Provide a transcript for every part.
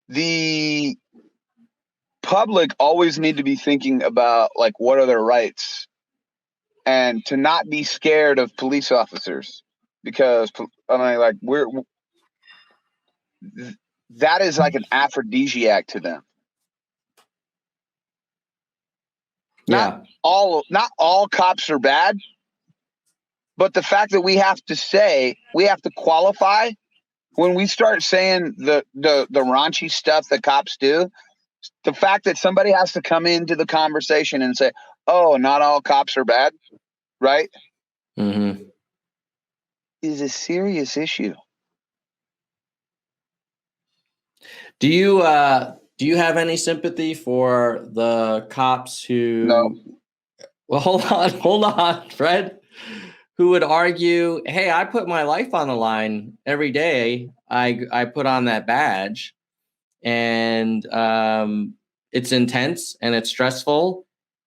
the public always need to be thinking about, like, what are their rights, and to not be scared of police officers, because I mean, like, that is like an aphrodisiac to them. Yeah. Not all cops are bad, but the fact that we have to qualify when we start saying the raunchy stuff that cops do, the fact that somebody has to come into the conversation and say, "Oh, not all cops are bad," right? Mm-hmm. Is a serious issue. Do you have any sympathy for the cops who? No. Well, hold on, Fred. Who would argue, "Hey, I put my life on the line every day. I put on that badge, and it's intense and it's stressful,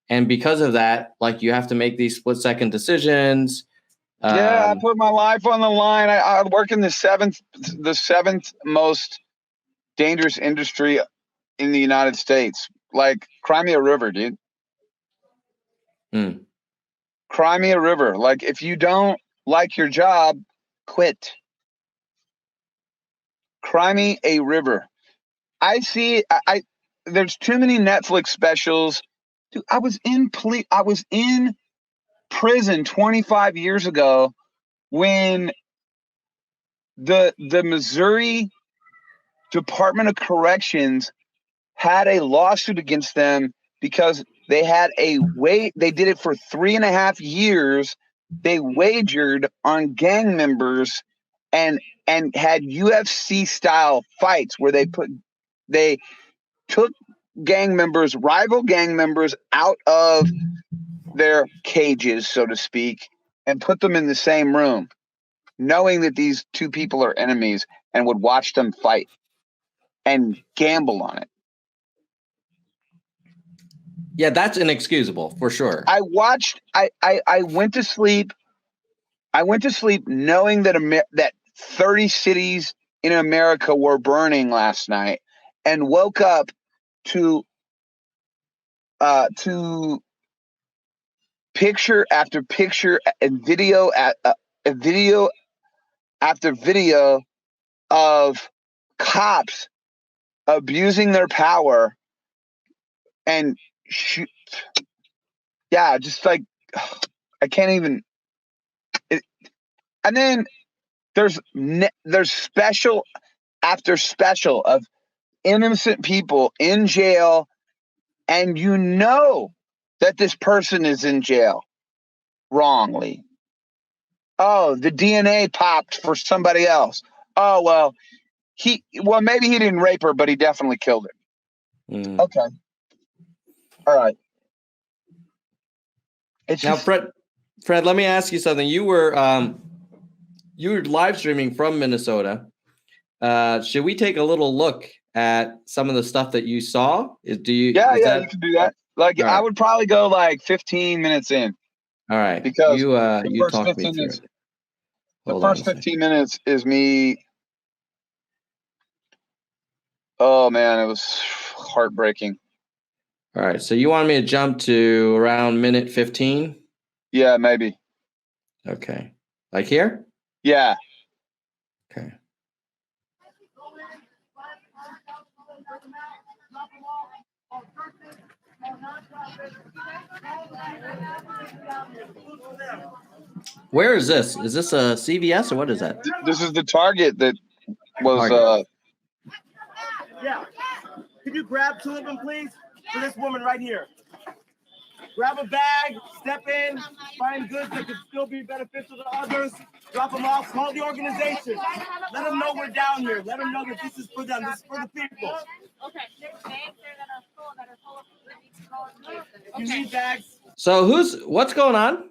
and because of that, like, you have to make these split-second decisions." Yeah, I put my life on the line. I work in the seventh most dangerous industry in the United States. Like, cry me a river, dude. Cry me a river. Like, if you don't like your job, quit. Cry me a river. There's too many Netflix specials. Dude, I was in prison 25 years ago when the Missouri Department of Corrections had a lawsuit against them because they did it for 3.5 years. They wagered on gang members and had UFC style fights where they took rival gang members out of their cages, so to speak, and put them in the same room, knowing that these two people are enemies, and would watch them fight and gamble on it. Yeah, that's inexcusable for sure. I went to sleep. I went to sleep knowing that 30 cities in America were burning last night, and woke up to picture after picture and video after video of cops abusing their power and just like, I can't even. And then there's special after special of innocent people in jail, and you know that this person is in jail wrongly. Oh, the DNA popped for somebody else. Oh, well, maybe he didn't rape her, but he definitely killed her. Okay. All right. Now, Fred, let me ask you something. You were live streaming from Minnesota. Should we take a little look at some of the stuff that you saw? You can do that. Like, I would probably go like 15 minutes in. All right. Because you talk me through it. The first 15 minutes is me. Oh man, it was heartbreaking. All right. So you want me to jump to around minute 15? Yeah, maybe. Okay. Like here? Yeah. Okay. Where is this? Is this a CVS or what is that? This is the Target that was. Yeah. Could you grab two of them, please, for this woman right here? Grab a bag, step in, find goods that could still be beneficial to others, drop them off, call the organization. Let them know we're down here. Let them know that this is for them. This is for the people. Okay. There's bags there that are full of you need bags. So what's going on?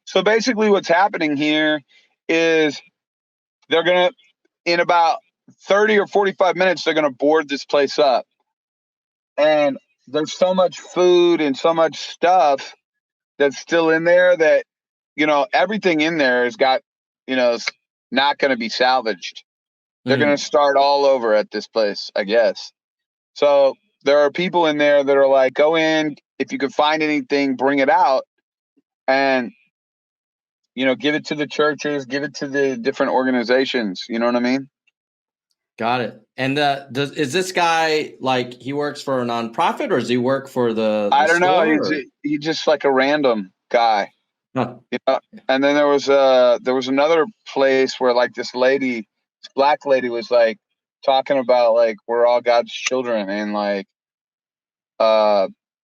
So basically what's happening here is they're going to, in about 30 or 45 minutes, they're going to board this place up. And there's so much food and so much stuff that's still in there that, everything in there has got, is not going to be salvaged. They're going to start all over at this place, I guess. So there are people in there that are like, go in. If you can find anything, bring it out. And, you know, give it to the churches, give it to the different organizations. You know what I mean? Got it. And is this guy like he works for a nonprofit or does he work for the I don't know. store, He's just like a random guy. Huh. You know? And then there was another place where like this black lady was like talking about like we're all God's children, and like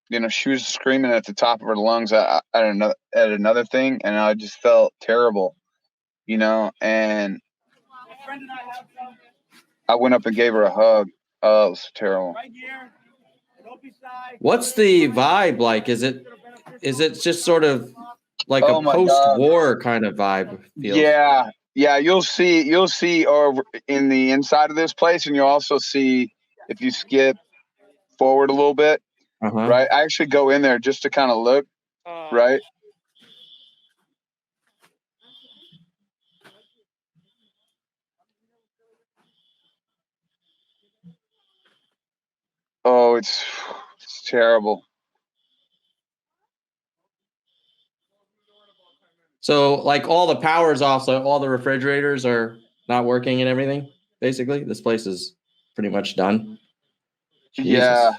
you know, she was screaming at the top of her lungs at another thing, and I just felt terrible, you know, and I went up and gave her a hug. Oh, it was terrible. What's the vibe like? Is it just sort of like a my God. post-war kind of vibe? Feels? Yeah. You'll see over in the inside of this place, and you'll also see if you skip forward a little bit, right? I actually go in there just to kind of look, right? Oh, it's terrible. So, like, all the power's off, so all the refrigerators are not working and everything. Basically, this place is pretty much done. Jesus. Yeah.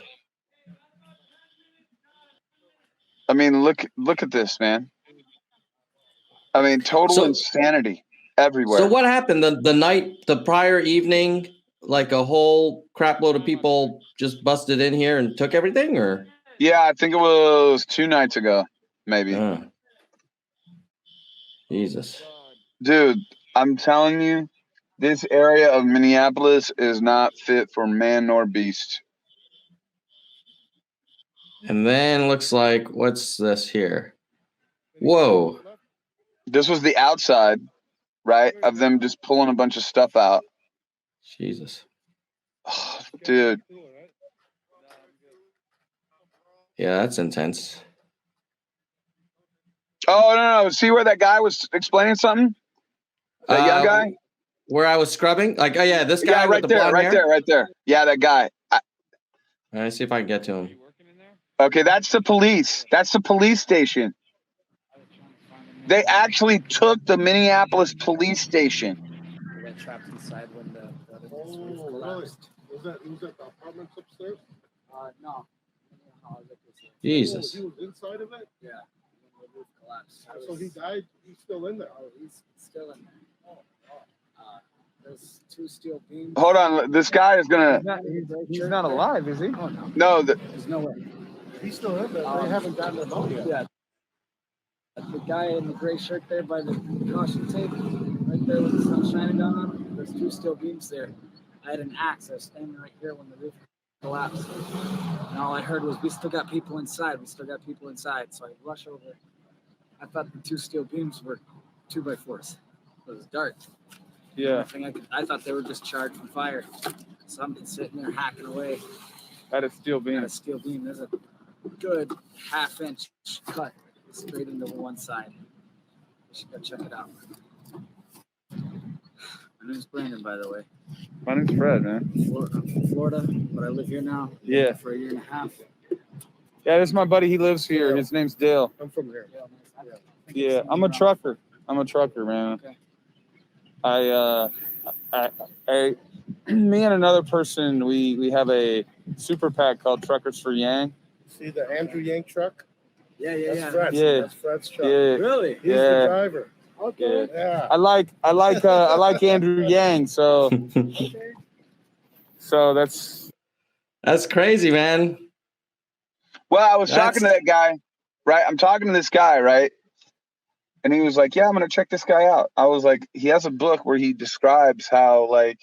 I mean, look at this, man. I mean, total insanity everywhere. So what happened the prior evening? Like a whole crap load of people just busted in here and took everything, or? Yeah, I think it was 2 nights ago, maybe. Jesus. Dude, I'm telling you, this area of Minneapolis is not fit for man nor beast. And then looks like, what's this here? Whoa. This was the outside, right, of them just pulling a bunch of stuff out. Jesus. Oh, dude. Yeah, that's intense. Oh, no. See where that guy was explaining something? That young guy? Where I was scrubbing? Like, oh, yeah, this guy with the blonde hair? Right there. Yeah, that guy. Let me see if I can get to him. Okay, that's the police. That's the police station. They actually took the Minneapolis police station. We got trapped inside when the really? Was that the apartments upstairs? No. Jesus. He was inside of it? Yeah. When the roof collapsed. So he died? He's still in there? Oh, he's still in there. There's 2 steel beams. Hold on. This guy is going to... He's not alive, is he? Oh, no. No. There's no way. He's still in there. They haven't gotten him out yet. Yeah. The guy in the gray shirt there by the caution tape, right there with the sun shining down on him, there's 2 steel beams there. I had an axe. I was standing right here when the roof collapsed. And all I heard was, we still got people inside. So I rush over. I thought the 2 steel beams were 2x4s. It was dark. Yeah. I thought they were just charred from fire. So I'm sitting there hacking away. At a steel beam. There's a good half-inch cut straight into one side. You should go check it out. My name's Brandon, by the way. My name's Fred, man. I'm from Florida, but I live here now. Yeah. For a year and a half. Yeah, this is my buddy. He lives here. His name's Dale. I'm from here. Yeah, I'm a trucker. Man. Okay. Me and another person, we have a super PAC called Truckers for Yang. See the Andrew Yang truck? Yeah. That's Fred's. Yeah. That's Fred's truck. Yeah. Really? He's the driver. Okay. Yeah. I like Andrew Yang, so That's crazy, man. Well, I was talking to that guy, right? I'm talking to this guy, right? And he was like, yeah, I'm going to check this guy out. I was like, he has a book where he describes how, like,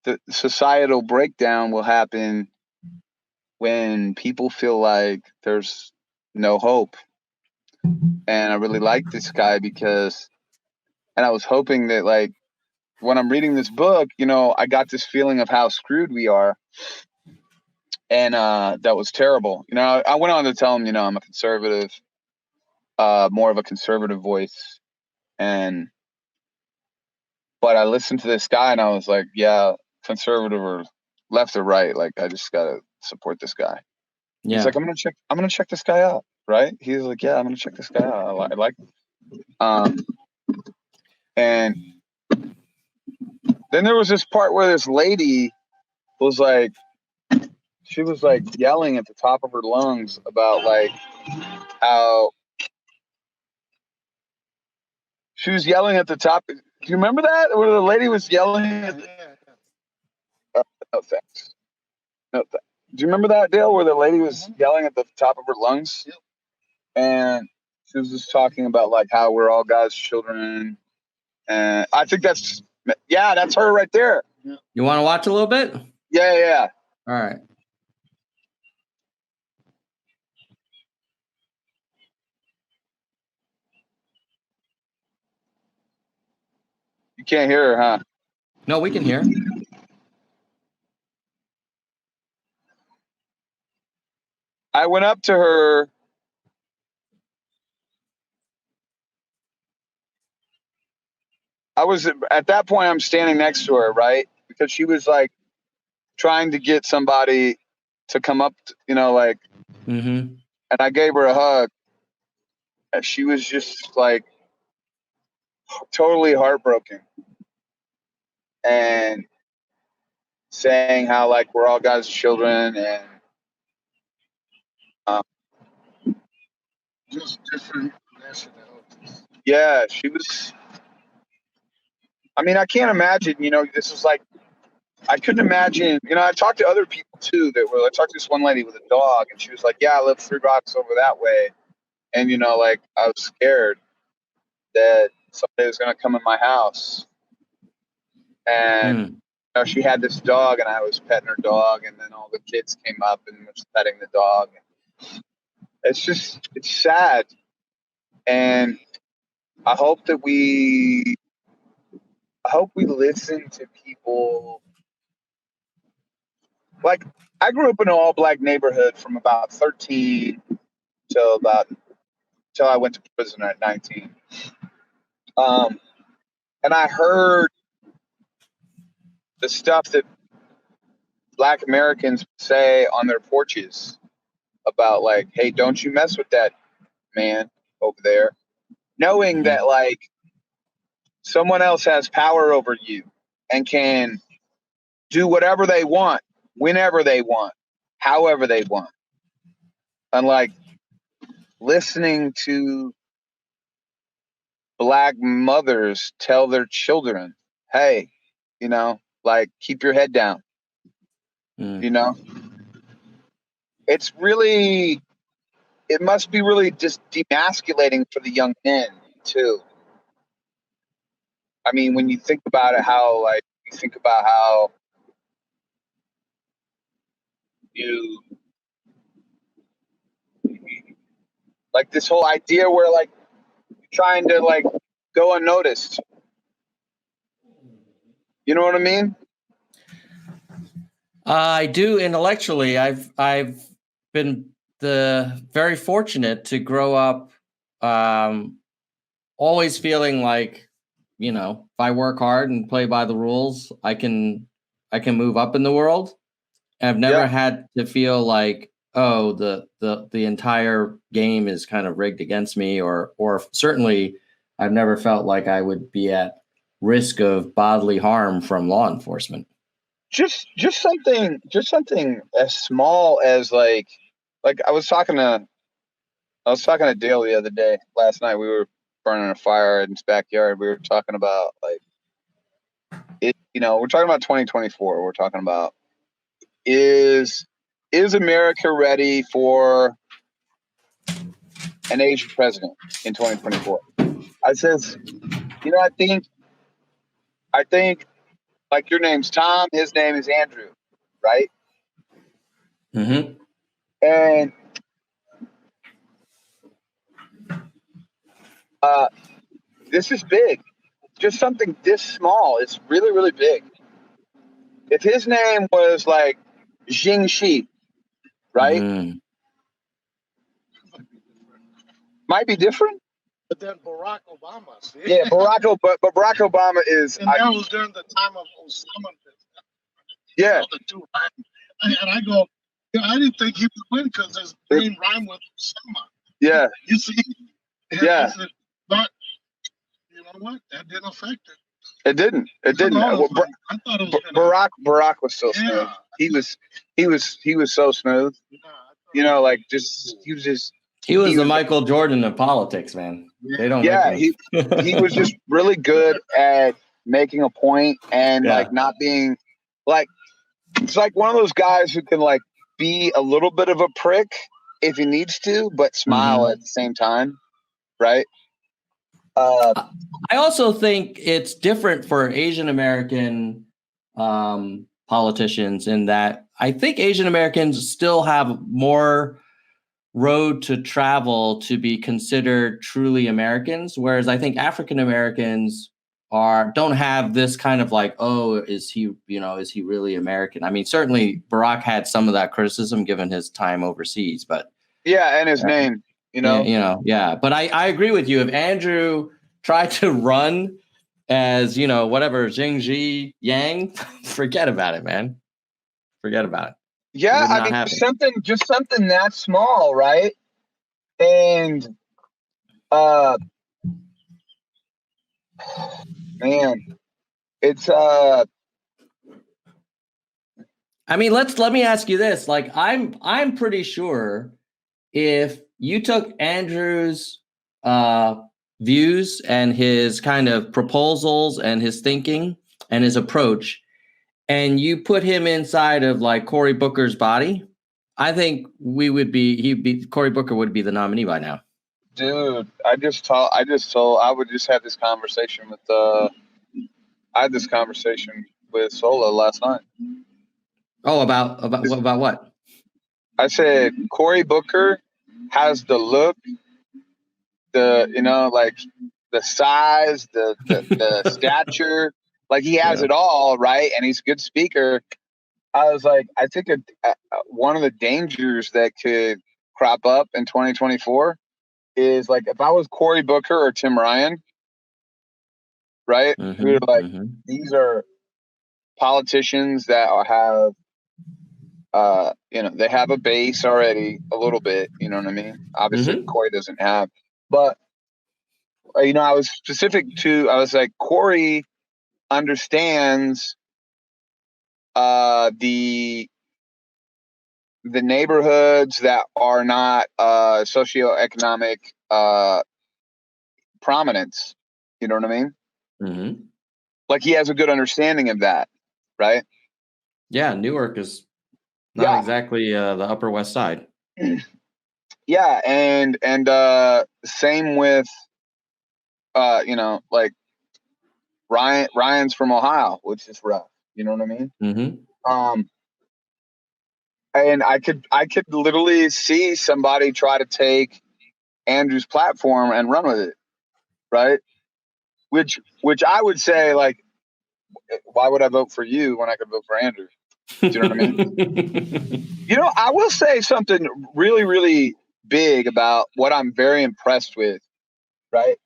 the societal breakdown will happen when people feel like there's no hope. And I really like this guy because, and I was hoping that, like, when I'm reading this book, you know, I got this feeling of how screwed we are. And that was terrible. You know, I went on to tell him, you know, I'm a conservative, more of a conservative voice. And But I listened to this guy and I was like, yeah, conservative or left or right, like I just gotta support this guy. Yeah. He's like, I'm gonna check this guy out, right? He's like, yeah, I'm gonna check this guy out. I like and then there was this part where this lady was like, she was like yelling at the top of her lungs about like how she was yelling at the top. Do you remember that? Where the lady was yelling at no thanks. No thanks. Do you remember that, Dale, where the lady was yelling at the top of her lungs? Yep. And she was just talking about like how we're all God's children. And I think that's her right there. You want to watch a little bit? Yeah. All right. You can't hear her, huh? No, we can hear. I went up to her. I was at that point, I'm standing next to her, right? Because she was like trying to get somebody to come up, like, Mm-hmm. and I gave her a hug. And she was just like totally heartbroken and saying how like we're all God's children and Just different nationalities. yeah, she was. I mean, I can't imagine. This is like I couldn't imagine. I talked to other people too I talked to this one lady with a dog, and she was like, "Yeah, I live 3 blocks over that way," and like I was scared that somebody was going to come in my house, and she had this dog, and I was petting her dog, and then all the kids came up and was petting the dog. It's sad, and I hope we listen to people. Like, I grew up in an all-black neighborhood from about 13 till I went to prison at 19. And I heard the stuff that Black Americans say on their porches about like, hey, don't you mess with that man over there, knowing that like someone else has power over you and can do whatever they want, whenever they want, however they want. And like listening to Black mothers tell their children, hey, like keep your head down. It's really, it must be really just demasculating for the young men too. I mean, when you think about it, how you like this whole idea where like trying to like go unnoticed. You know what I mean? I do intellectually. I've been very fortunate to grow up always feeling like, if I work hard and play by the rules, I can move up in the world. And I've never had to feel like, oh, the entire game is kind of rigged against me, or certainly I've never felt like I would be at risk of bodily harm from law enforcement. Just something as small as like I was talking to Dale the other day. Last night we were burning a fire in his backyard. We were talking about like it. We're talking about 2024. We're talking about is America ready for an Asian president in 2024? I says, I think like your name's Tom, his name is Andrew, right? Mm-hmm. And this is big. Just something this small is really, really big. If his name was like Jingxi, right? Mm-hmm. Might be different. But then Barack Obama. See? Yeah, but Barack Obama is. And that was during the time of Osama. Yeah. The two rhyme. And I go, I didn't think he would win because his name rhymed with Osama. Yeah. You see? Yeah. I said, but you know what? That didn't affect it. It didn't. It didn't. I Well, thought it was Barack was so smooth. He was so smooth. You know, like he was the Michael Jordan of politics, man. They don't. Yeah, he was just really good at making a point and like not being like. It's like one of those guys who can like be a little bit of a prick if he needs to, but smile at the same time, right? I also think it's different for Asian American politicians in that I think Asian Americans still have more road to travel to be considered truly Americans, whereas I think African Americans don't have this kind of like, oh, is he really American? I mean, certainly Barack had some of that criticism given his time overseas, but and his name, but I agree with you. If Andrew tried to run as whatever Jingji Yang, forget about it, man. Forget about it. Yeah, I mean, just something that small, right? And man, it's I mean, let me ask you this. Like, I'm pretty sure if you took Andrew's views and his kind of proposals and his thinking and his approach, and you put him inside of like Cory Booker's body, I think Cory Booker would be the nominee by now. Dude, I would just have this conversation with I had this conversation with Sola last night. Oh, about what? I said Cory Booker has the look, like the size, the stature, like he has it all, right? And he's a good speaker. I was like, I think one of the dangers that could crop up in 2024 is like if I was Cory Booker or Tim Ryan, right? Who are like these are politicians that have they have a base already a little bit, you know what I mean? Obviously Cory doesn't have, but I was I was like, Cory understands the neighborhoods that are not socioeconomic prominence, you know what I mean? Like he has a good understanding of that, right? Yeah, Newark is not exactly the Upper West Side. Yeah, and same with like Ryan's from Ohio, which is rough. You know what I mean? And I could literally see somebody try to take Andrew's platform and run with it, right? Which I would say, like, why would I vote for you when I could vote for Andrew? Do you know what I mean? I will say something really, really big about what I'm very impressed with, right?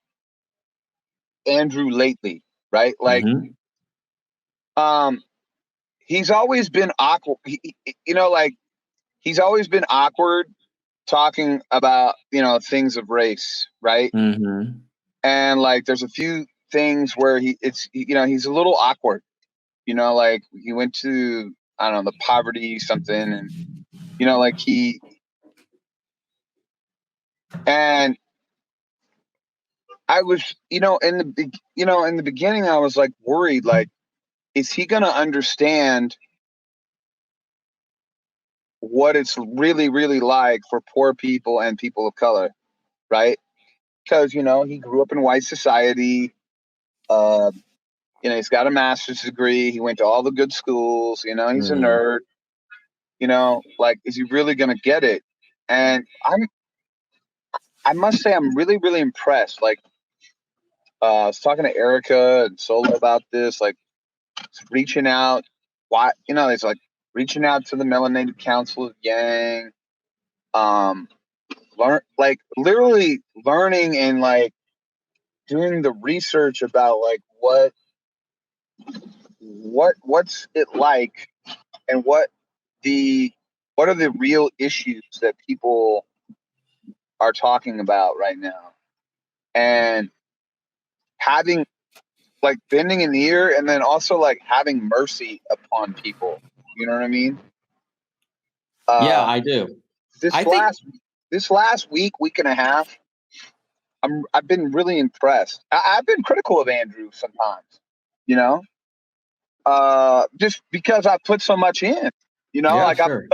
Andrew lately, right? Like, he's always been awkward. He's always been awkward talking about, things of race, right? And like, there's a few things where he's a little awkward, like he went to, I don't know, the poverty something, and, like and I was, in the beginning, I was like worried, like, is he going to understand what it's really, really like for poor people and people of color, right? Because, he grew up in white society. He's got a master's degree. He went to all the good schools. He's a nerd. Like, is he really going to get it? And I must say, I'm really, really impressed. Like, I was talking to Erica and Solo about this, like, reaching out. Why, it's like reaching out to the Melanated Council of Yang. Literally learning and like doing the research about like what's it like and what are the real issues that people are talking about right now, and having like bending an ear, and then also like having mercy upon people. You know what I mean? Yeah, I do. I think This last week and a half, I've been really impressed. I've been critical of Andrew sometimes, you know, just because I put so much in, you know, Yeah, like sure.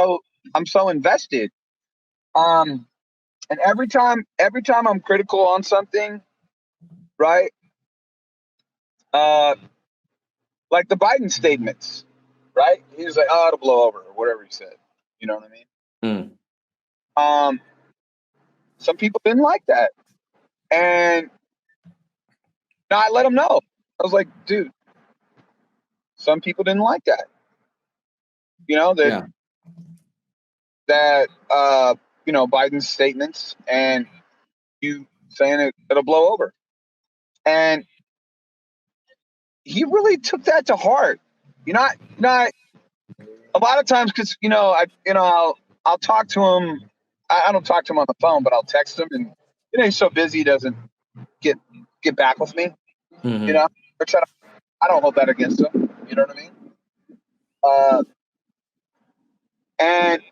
I'm so invested. And every time I'm critical on something, right? Like the Biden statements, right? He was like, "Oh, it'll blow over," or whatever he said. You know what I mean? Mm. Some people didn't like that, and now I let them know. I was like, "Dude, some people didn't like that. You know that you know, Biden's statements, and you saying it'll blow over." And he really took that to heart. Not a lot of times, because I'll talk to him. I don't talk to him on the phone, but I'll text him, and you know he's so busy he doesn't get back with me. You know, which I don't hold that against him. You know what I mean? And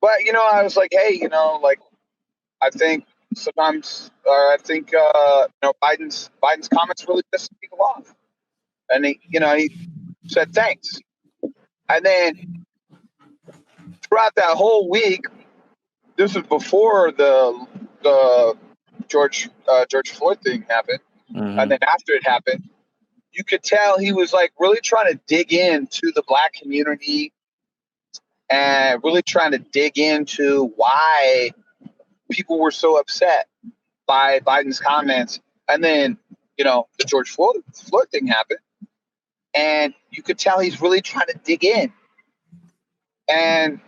but you know, I was like, hey, you know, like I think sometimes, I think you know, Biden's comments really pissed people off, and he said thanks, and then throughout that whole week, this was before the George Floyd thing happened, and then after it happened, you could tell he was like really trying to dig into the black community and really trying to dig into why people were so upset by Biden's comments. And then, you know, the George Floyd thing happened, and you could tell he's really trying to dig in. And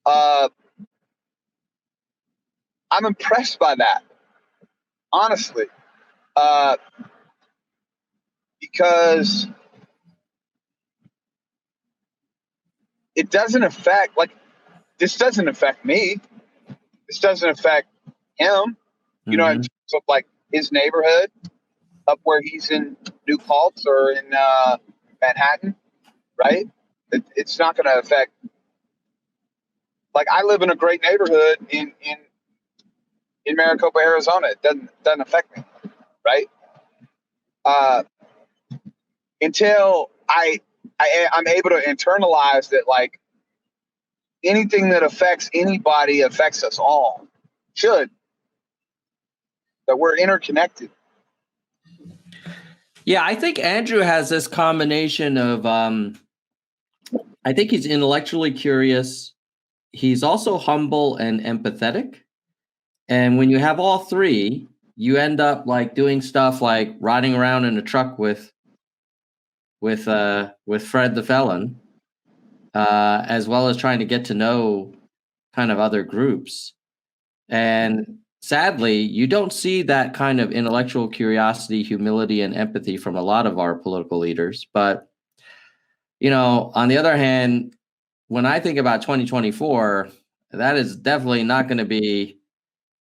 I'm impressed by that, honestly, because it doesn't affect, like, this doesn't affect me. This doesn't affect him, you know, in terms of like his neighborhood up where he's in New Paltz or in Manhattan, right? It's not going to affect. Like, I live in a great neighborhood in Maricopa, Arizona. It doesn't affect me, right? Until I'm able to internalize that, like, anything that affects anybody affects us all. Should. That we're interconnected. Yeah, I think Andrew has this combination of I think he's intellectually curious. He's also humble and empathetic. And when you have all three, you end up like doing stuff like riding around in a truck with Fred the Felon, as well as trying to get to know kind of other groups. And sadly, you don't see that kind of intellectual curiosity, humility, and empathy from a lot of our political leaders. But, you know, on the other hand, when I think about 2024, that is definitely not going to be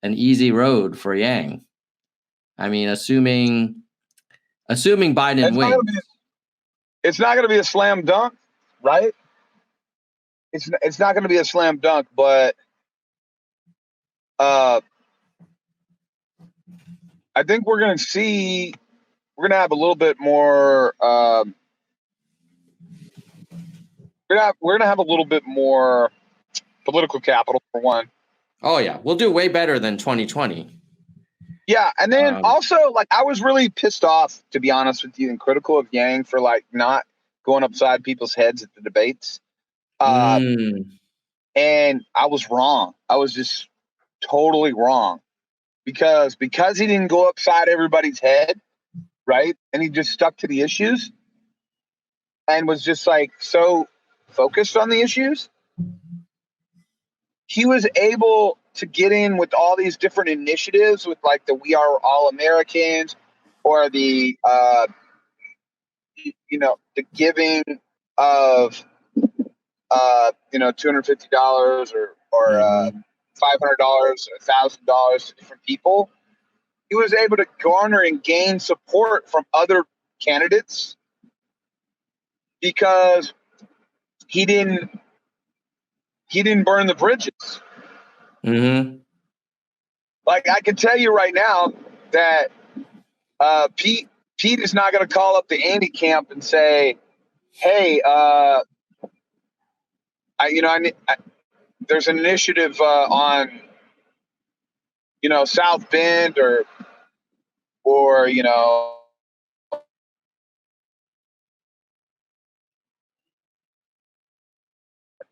an easy road for Yang. I mean, assuming Biden wins. It's not going to be a slam dunk, right? It's not going to be a slam dunk, but I think we're going to have a little bit more. We're going to have a little bit more political capital, for one. Oh yeah, we'll do way better than 2020. Yeah, and then also, like, I was really pissed off, to be honest with you, and critical of Yang for like not going upside people's heads at the debates. And I was wrong. I was just totally wrong because he didn't go upside everybody's head, right? And he just stuck to the issues and was just like so focused on the issues. He was able to get in with all these different initiatives with like the We Are All Americans or the the giving of $250 or $500 or $1,000 to different people, he was able to garner and gain support from other candidates because he didn't burn the bridges. Mm-hmm. Like I can tell you right now that Pete is not going to call up the Andy camp and say, "Hey, there's an initiative on South Bend or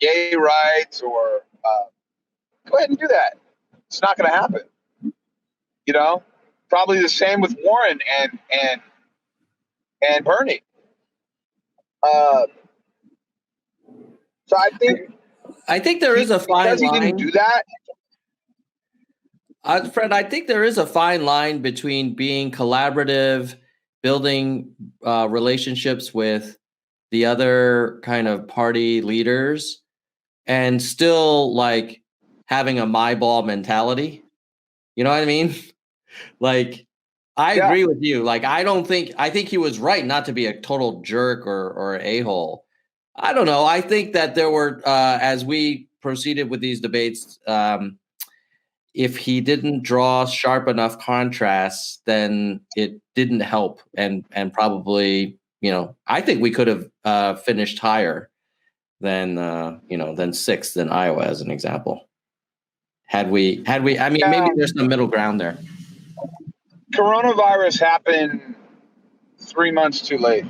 gay rights or go ahead and do that." It's not going to happen. Probably the same with Warren and Bernie. So I think there is a fine because he line. didn't do that. Fred, I think there is a fine line between being collaborative, building relationships with the other kind of party leaders, and still like having a my ball mentality. You know what I mean? Like, I agree with you. Like, I think he was right not to be a total jerk or a-hole. I don't know. I think that there were, as we proceeded with these debates, if he didn't draw sharp enough contrasts, then it didn't help. And probably, I think we could have finished higher than sixth in Iowa, as an example. Had we, I mean, maybe there's some middle ground there. Coronavirus happened 3 months too late.